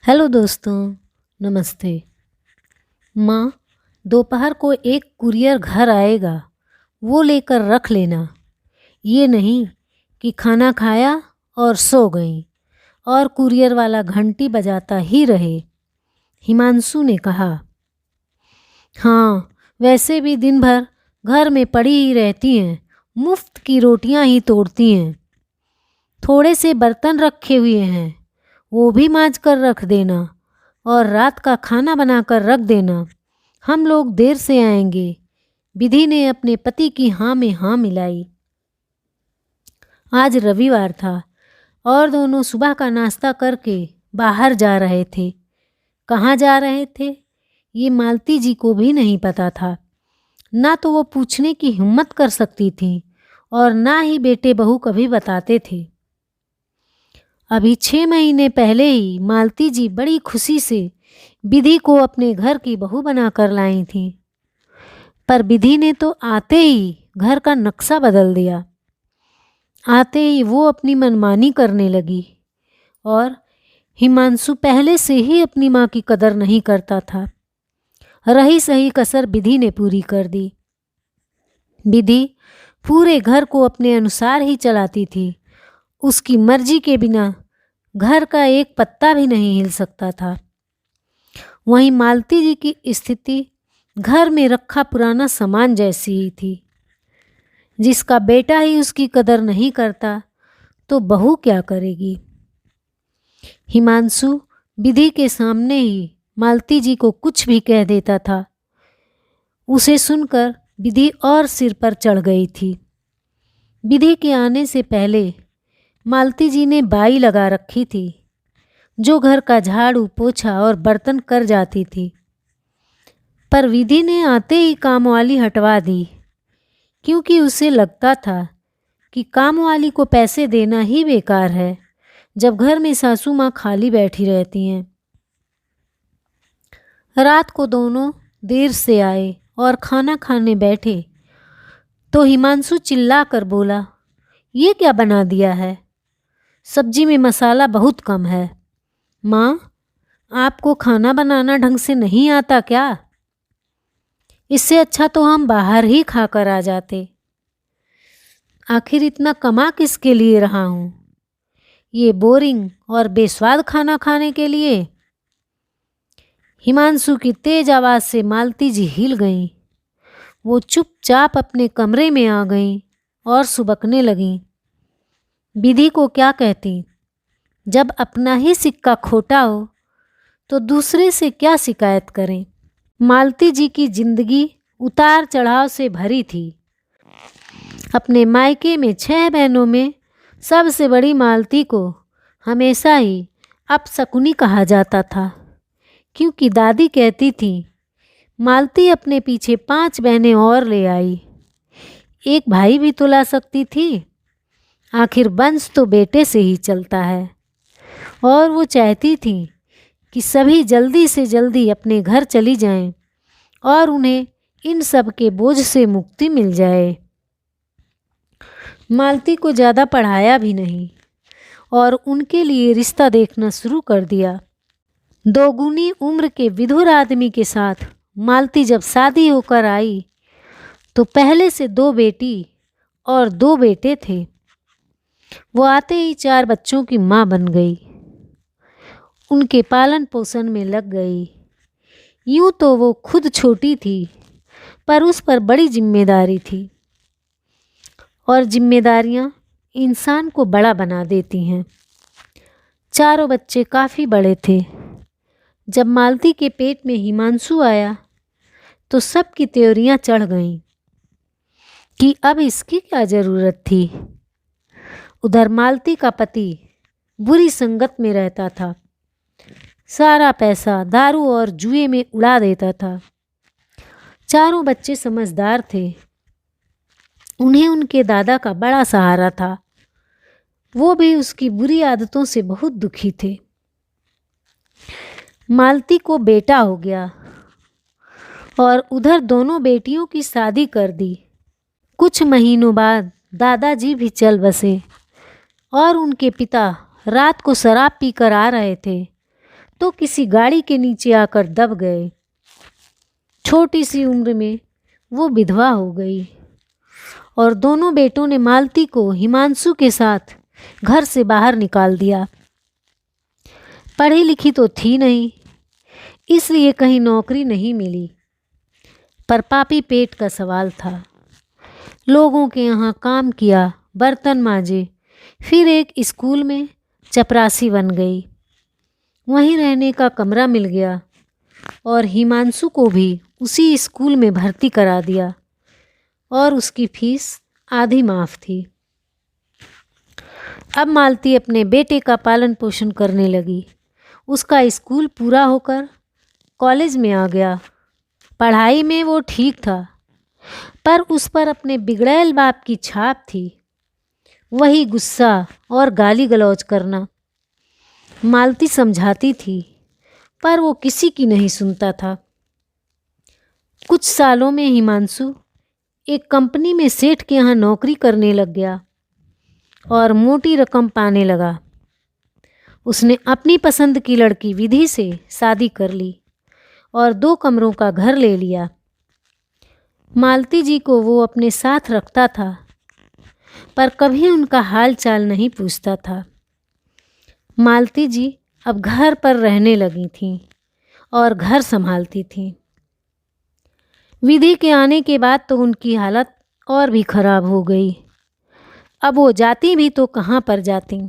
Hello दोस्तों, नमस्ते। माँ, दोपहर को एक कुरियर घर आएगा, वो लेकर रख लेना। ये नहीं कि खाना खाया और सो गई और कुरियर वाला घंटी बजाता ही रहे। हिमांशु ने कहा। हाँ, वैसे भी दिन भर घर में पड़ी ही रहती हैं, मुफ्त की रोटियां ही तोड़ती हैं। थोड़े से बर्तन रखे हुए हैं, वो भी मांज कर रख देना और रात का खाना बनाकर रख देना। हम लोग देर से आएंगे। विधि ने अपने पति की हाँ में हाँ मिलाई। आज रविवार था और दोनों सुबह का नाश्ता करके बाहर जा रहे थे। कहाँ जा रहे थे ये मालती जी को भी नहीं पता था। ना तो वो पूछने की हिम्मत कर सकती थी और ना ही बेटे बहू कभी बताते थे। अभी 6 महीने पहले ही मालती जी बड़ी खुशी से विधि को अपने घर की बहू बनाकर लाई थी, पर विधि ने तो आते ही घर का नक्शा बदल दिया। आते ही वो अपनी मनमानी करने लगी और हिमांशु पहले से ही अपनी माँ की कदर नहीं करता था। रही सही कसर विधि ने पूरी कर दी। विधि पूरे घर को अपने अनुसार ही चलाती थी। उसकी मर्जी के बिना घर का एक पत्ता भी नहीं हिल सकता था। वहीं मालती जी की स्थिति घर में रखा पुराना सामान जैसी ही थी। जिसका बेटा ही उसकी कदर नहीं करता तो बहू क्या करेगी। हिमांशु विधि के सामने ही मालती जी को कुछ भी कह देता था। उसे सुनकर विधि और सिर पर चढ़ गई थी। विधि के आने से पहले मालती जी ने बाई लगा रखी थी, जो घर का झाड़ू पोछा और बर्तन कर जाती थी। पर विधि ने आते ही कामवाली हटवा दी, क्योंकि उसे लगता था कि कामवाली को पैसे देना ही बेकार है जब घर में सासू माँ खाली बैठी रहती हैं। रात को दोनों देर से आए और खाना खाने बैठे तो हिमांशु चिल्ला कर बोला, ये क्या बना दिया है? सब्जी में मसाला बहुत कम है। माँ, आपको खाना बनाना ढंग से नहीं आता क्या? इससे अच्छा तो हम बाहर ही खाकर आ जाते। आखिर इतना कमा किसके लिए रहा हूँ? ये बोरिंग और बेस्वाद खाना खाने के लिए? हिमांशु की तेज आवाज़ से मालती जी हिल गईं। वो चुपचाप अपने कमरे में आ गईं और सुबकने लगीं। विधि को क्या कहती? जब अपना ही सिक्का खोटा हो तो दूसरे से क्या शिकायत करें। मालती जी की जिंदगी उतार चढ़ाव से भरी थी। अपने मायके में 6 बहनों में सबसे बड़ी मालती को हमेशा ही अपशकुनी कहा जाता था, क्योंकि दादी कहती थी मालती अपने पीछे 5 बहनें और ले आई। एक भाई भी तो ला सकती थी। आखिर वंश तो बेटे से ही चलता है। और वो चाहती थी कि सभी जल्दी से जल्दी अपने घर चली जाएं और उन्हें इन सब के बोझ से मुक्ति मिल जाए। मालती को ज़्यादा पढ़ाया भी नहीं और उनके लिए रिश्ता देखना शुरू कर दिया। दोगुनी उम्र के विधुर आदमी के साथ मालती जब शादी होकर आई तो पहले से 2 बेटी और 2 बेटे थे। वो आते ही 4 बच्चों की माँ बन गई। उनके पालन पोषण में लग गई। यूँ तो वो खुद छोटी थी, पर उस पर बड़ी जिम्मेदारी थी और जिम्मेदारियाँ इंसान को बड़ा बना देती हैं। चारों बच्चे काफ़ी बड़े थे। जब मालती के पेट में हिमांशु आया तो सबकी त्योरियां चढ़ गईं कि अब इसकी क्या ज़रूरत थी। उधर मालती का पति बुरी संगत में रहता था। सारा पैसा दारू और जुए में उड़ा देता था। चारों बच्चे समझदार थे। उन्हें उनके दादा का बड़ा सहारा था। वो भी उसकी बुरी आदतों से बहुत दुखी थे। मालती को बेटा हो गया और उधर दोनों बेटियों की शादी कर दी। कुछ महीनों बाद दादाजी भी चल बसे और उनके पिता रात को शराब पीकर आ रहे थे तो किसी गाड़ी के नीचे आकर दब गए। छोटी सी उम्र में वो विधवा हो गई और दोनों बेटों ने मालती को हिमांशु के साथ घर से बाहर निकाल दिया। पढ़ी लिखी तो थी नहीं, इसलिए कहीं नौकरी नहीं मिली, पर पापी पेट का सवाल था। लोगों के यहाँ काम किया, बर्तन मांजे, फिर एक स्कूल में चपरासी बन गई। वहीं रहने का कमरा मिल गया और हिमांशु को भी उसी स्कूल में भर्ती करा दिया और उसकी फीस आधी माफ़ थी। अब मालती अपने बेटे का पालन पोषण करने लगी। उसका स्कूल पूरा होकर कॉलेज में आ गया। पढ़ाई में वो ठीक था, पर उस पर अपने बिगड़ैल बाप की छाप थी। वही गुस्सा और गाली गलौज करना। मालती समझाती थी, पर वो किसी की नहीं सुनता था। कुछ सालों में हिमांशु एक कंपनी में सेठ के यहाँ नौकरी करने लग गया और मोटी रकम पाने लगा। उसने अपनी पसंद की लड़की विधि से शादी कर ली और 2 कमरों का घर ले लिया। मालती जी को वो अपने साथ रखता था, पर कभी उनका हाल चाल नहीं पूछता था। मालती जी अब घर पर रहने लगी थीं और घर संभालती थीं। विधि के आने के बाद तो उनकी हालत और भी खराब हो गई। अब वो जाती भी तो कहाँ पर जाती।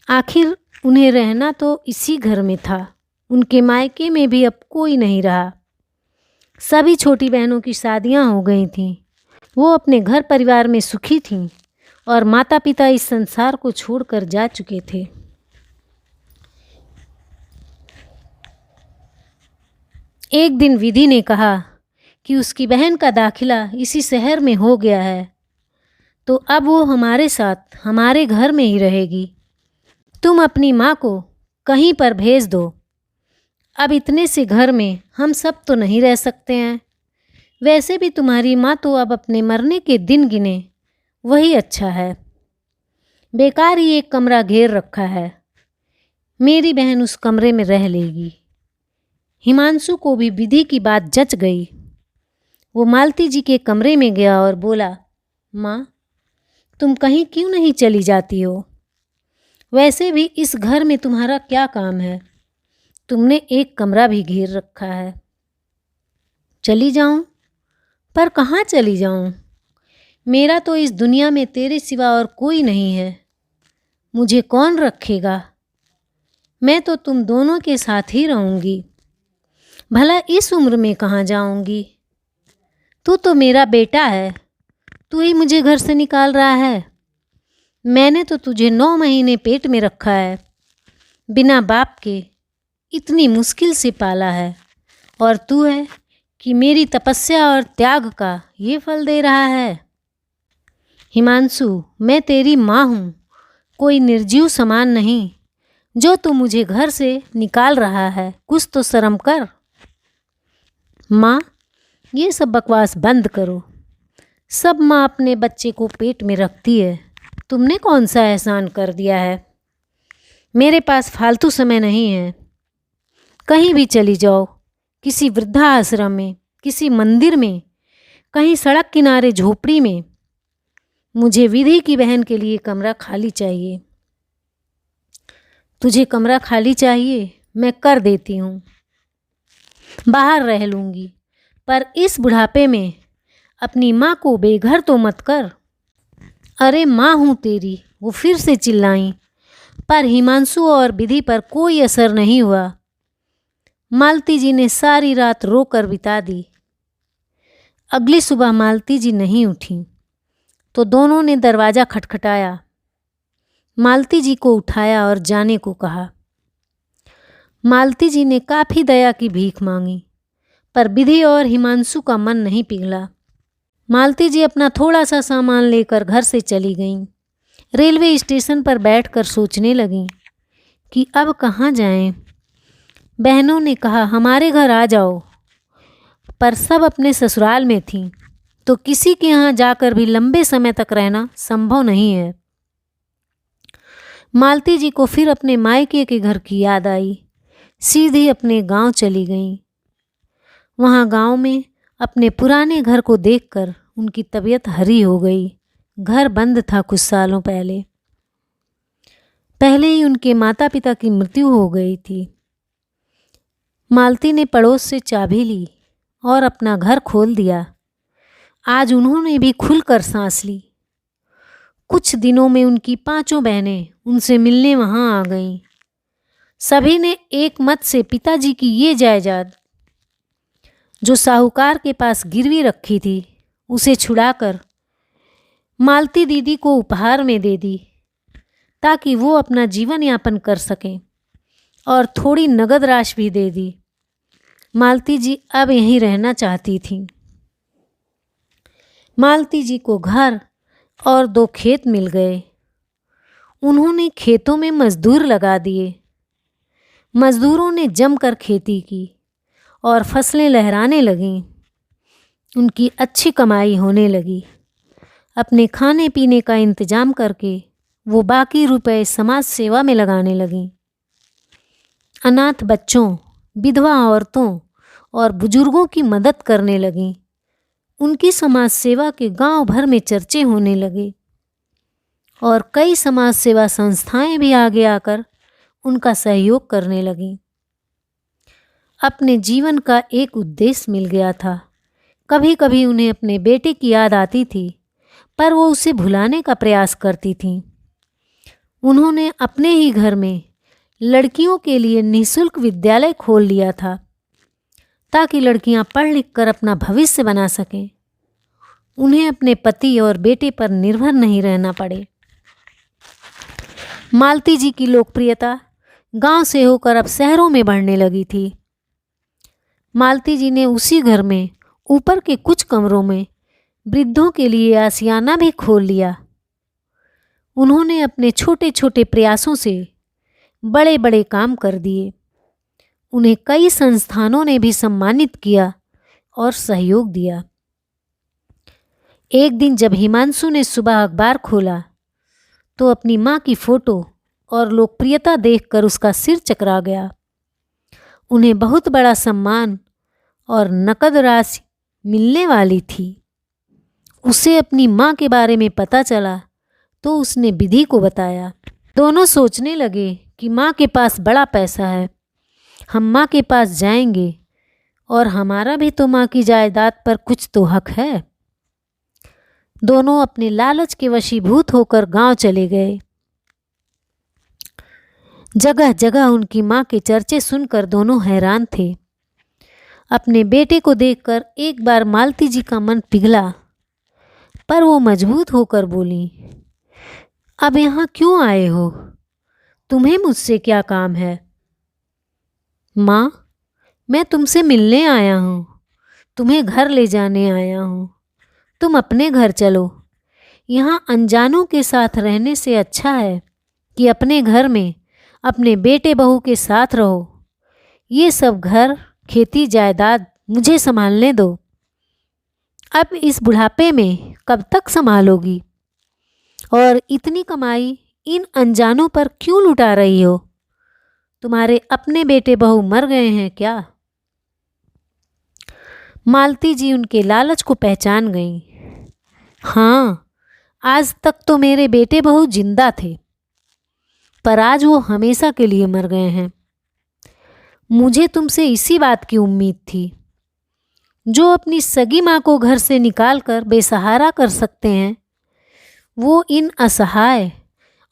आखिर उन्हें रहना तो इसी घर में था। उनके मायके में भी अब कोई नहीं रहा। सभी छोटी बहनों की शादियां हो गई थीं। वो अपने घर परिवार में सुखी थीं और माता पिता इस संसार को छोड़कर जा चुके थे। एक दिन विधि ने कहा कि उसकी बहन का दाखिला इसी शहर में हो गया है, तो अब वो हमारे साथ हमारे घर में ही रहेगी। तुम अपनी माँ को कहीं पर भेज दो। अब इतने से घर में हम सब तो नहीं रह सकते हैं। वैसे भी तुम्हारी माँ तो अब अपने मरने के दिन गिने, वही अच्छा है। बेकार ही एक कमरा घेर रखा है। मेरी बहन उस कमरे में रह लेगी। हिमांशु को भी विधि की बात जच गई। वो मालती जी के कमरे में गया और बोला, माँ, तुम कहीं क्यों नहीं चली जाती हो? वैसे भी इस घर में तुम्हारा क्या काम है? तुमने एक कमरा भी घेर रखा है। चली जाऊं? पर कहाँ चली जाऊं? मेरा तो इस दुनिया में तेरे सिवा और कोई नहीं है। मुझे कौन रखेगा? मैं तो तुम दोनों के साथ ही रहूंगी। भला इस उम्र में कहाँ जाऊंगी? तू तो मेरा बेटा है। तू ही मुझे घर से निकाल रहा है। मैंने तो तुझे 9 महीने पेट में रखा है, बिना बाप के इतनी मुश्किल से पाला है, और तू है कि मेरी तपस्या और त्याग का ये फल दे रहा है। हिमांशु, मैं तेरी माँ हूँ, कोई निर्जीव समान नहीं जो तू मुझे घर से निकाल रहा है। कुछ तो शर्म कर। माँ, ये सब बकवास बंद करो। सब माँ अपने बच्चे को पेट में रखती है। तुमने कौन सा एहसान कर दिया है? मेरे पास फालतू समय नहीं है। कहीं भी चली जाओ, किसी वृद्धाश्रम में, किसी मंदिर में, कहीं सड़क किनारे झोपड़ी में। मुझे विधि की बहन के लिए कमरा खाली चाहिए। तुझे कमरा खाली चाहिए? मैं कर देती हूँ। बाहर रह लूँगी, पर इस बुढ़ापे में अपनी माँ को बेघर तो मत कर। अरे माँ हूँ तेरी, वो फिर से चिल्लाई, पर हिमांशु और विधि पर कोई असर नहीं हुआ। मालती जी ने सारी रात रोकर बिता दी। अगली सुबह मालती जी नहीं उठी तो दोनों ने दरवाज़ा खटखटाया। मालती जी को उठाया और जाने को कहा। मालती जी ने काफ़ी दया की भीख मांगी, पर विधि और हिमांशु का मन नहीं पिघला। मालती जी अपना थोड़ा सा सामान लेकर घर से चली गईं। रेलवे स्टेशन पर बैठकर सोचने लगीं कि अब कहाँ जाएं। बहनों ने कहा, हमारे घर आ जाओ, पर सब अपने ससुराल में थीं, तो किसी के यहाँ जाकर भी लंबे समय तक रहना संभव नहीं है। मालती जी को फिर अपने मायके के घर की याद आई। सीधी अपने गांव चली गईं। वहां गांव में अपने पुराने घर को देखकर उनकी तबीयत हरी हो गई। घर बंद था कुछ सालों पहले। पहले ही उनके माता पिता की मृत्यु हो गई थी। मालती ने पड़ोस से चाबी ली और अपना घर खोल दिया। आज उन्होंने भी खुलकर सांस ली। कुछ दिनों में उनकी 5 बहनें उनसे मिलने वहां आ गईं। सभी ने एक मत से पिताजी की ये जायदाद जो साहूकार के पास गिरवी रखी थी उसे छुड़ाकर मालती दीदी को उपहार में दे दी ताकि वो अपना जीवन यापन कर सकें, और थोड़ी नगद राशि भी दे दी। मालती जी अब यहीं रहना चाहती थीं। मालती जी को घर और 2 खेत मिल गए। उन्होंने खेतों में मजदूर लगा दिए। मजदूरों ने जमकर खेती की और फसलें लहराने लगीं। उनकी अच्छी कमाई होने लगी। अपने खाने पीने का इंतजाम करके वो बाकी रुपए समाज सेवा में लगाने लगीं। अनाथ बच्चों, विधवा औरतों और बुजुर्गों की मदद करने लगीं। उनकी समाज सेवा के गांव भर में चर्चे होने लगे और कई समाज सेवा संस्थाएं भी आगे आकर उनका सहयोग करने लगीं। अपने जीवन का एक उद्देश्य मिल गया था। कभी कभी उन्हें अपने बेटे की याद आती थी, पर वो उसे भुलाने का प्रयास करती थीं। उन्होंने अपने ही घर में लड़कियों के लिए निःशुल्क विद्यालय खोल लिया था ताकि लड़कियां पढ़ लिख कर अपना भविष्य बना सकें। उन्हें अपने पति और बेटे पर निर्भर नहीं रहना पड़े। मालती जी की लोकप्रियता गांव से होकर अब शहरों में बढ़ने लगी थी। मालती जी ने उसी घर में ऊपर के कुछ कमरों में वृद्धों के लिए आशियाना भी खोल लिया। उन्होंने अपने छोटे छोटे प्रयासों से बड़े बड़े काम कर दिए। उन्हें कई संस्थानों ने भी सम्मानित किया और सहयोग दिया। एक दिन जब हिमांशु ने सुबह अखबार खोला तो अपनी माँ की फोटो और लोकप्रियता देखकर उसका सिर चकरा गया। उन्हें बहुत बड़ा सम्मान और नकद राशि मिलने वाली थी। उसे अपनी माँ के बारे में पता चला तो उसने विधि को बताया। दोनों सोचने लगे कि माँ के पास बड़ा पैसा है, हम माँ के पास जाएंगे और हमारा भी तो माँ की जायदाद पर कुछ तो हक है। दोनों अपने लालच के वशीभूत होकर गांव चले गए। जगह जगह उनकी माँ के चर्चे सुनकर दोनों हैरान थे। अपने बेटे को देखकर एक बार मालती जी का मन पिघला, पर वो मजबूत होकर बोली, अब यहाँ क्यों आए हो? तुम्हें मुझसे क्या काम है? माँ, मैं तुमसे मिलने आया हूँ, तुम्हें घर ले जाने आया हूँ। तुम अपने घर चलो। यहाँ अनजानों के साथ रहने से अच्छा है कि अपने घर में अपने बेटे बहू के साथ रहो। ये सब घर, खेती, जायदाद मुझे संभालने दो। अब इस बुढ़ापे में कब तक संभालोगी? और इतनी कमाई इन अनजानों पर क्यों लुटा रही हो? तुम्हारे अपने बेटे बहू मर गए हैं क्या? मालती जी उनके लालच को पहचान गईं। हाँ, आज तक तो मेरे बेटे बहू जिंदा थे, पर आज वो हमेशा के लिए मर गए हैं। मुझे तुमसे इसी बात की उम्मीद थी। जो अपनी सगी माँ को घर से निकालकर बेसहारा कर सकते हैं, वो इन असहाय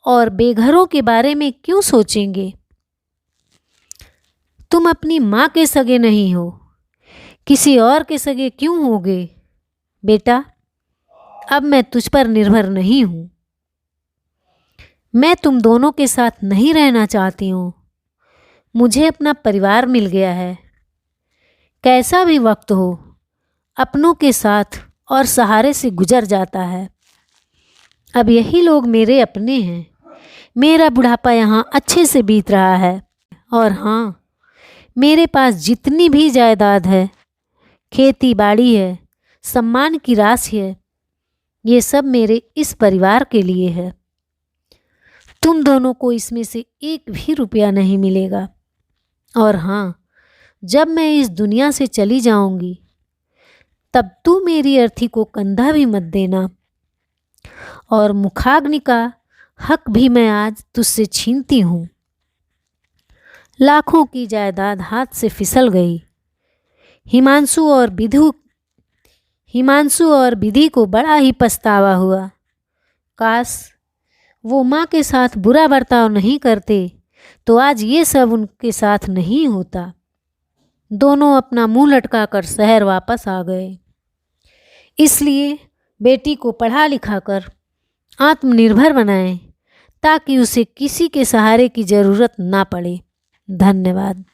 और बेघरों के बारे में क्यों सोचेंगे? तुम अपनी माँ के सगे नहीं हो, किसी और के सगे क्यों होगे? बेटा, अब मैं तुझ पर निर्भर नहीं हूँ। मैं तुम दोनों के साथ नहीं रहना चाहती हूँ। मुझे अपना परिवार मिल गया है। कैसा भी वक्त हो, अपनों के साथ और सहारे से गुजर जाता है। अब यही लोग मेरे अपने हैं। मेरा बुढ़ापा यहाँ अच्छे से बीत रहा है। और हाँ, मेरे पास जितनी भी जायदाद है, खेती बाड़ी है, सम्मान की राशि है, ये सब मेरे इस परिवार के लिए है। तुम दोनों को इसमें से एक भी रुपया नहीं मिलेगा। और हाँ, जब मैं इस दुनिया से चली जाऊंगी तब तू मेरी अर्थी को कंधा भी मत देना, और मुखाग्नि का हक भी मैं आज तुझसे छीनती हूँ। लाखों की जायदाद हाथ से फिसल गई। हिमांशु और विधि को बड़ा ही पछतावा हुआ। काश वो माँ के साथ बुरा बर्ताव नहीं करते तो आज ये सब उनके साथ नहीं होता। दोनों अपना मुंह लटकाकर शहर वापस आ गए। इसलिए बेटी को पढ़ा लिखा कर आत्मनिर्भर बनाएं ताकि उसे किसी के सहारे की ज़रूरत ना पड़े। धन्यवाद।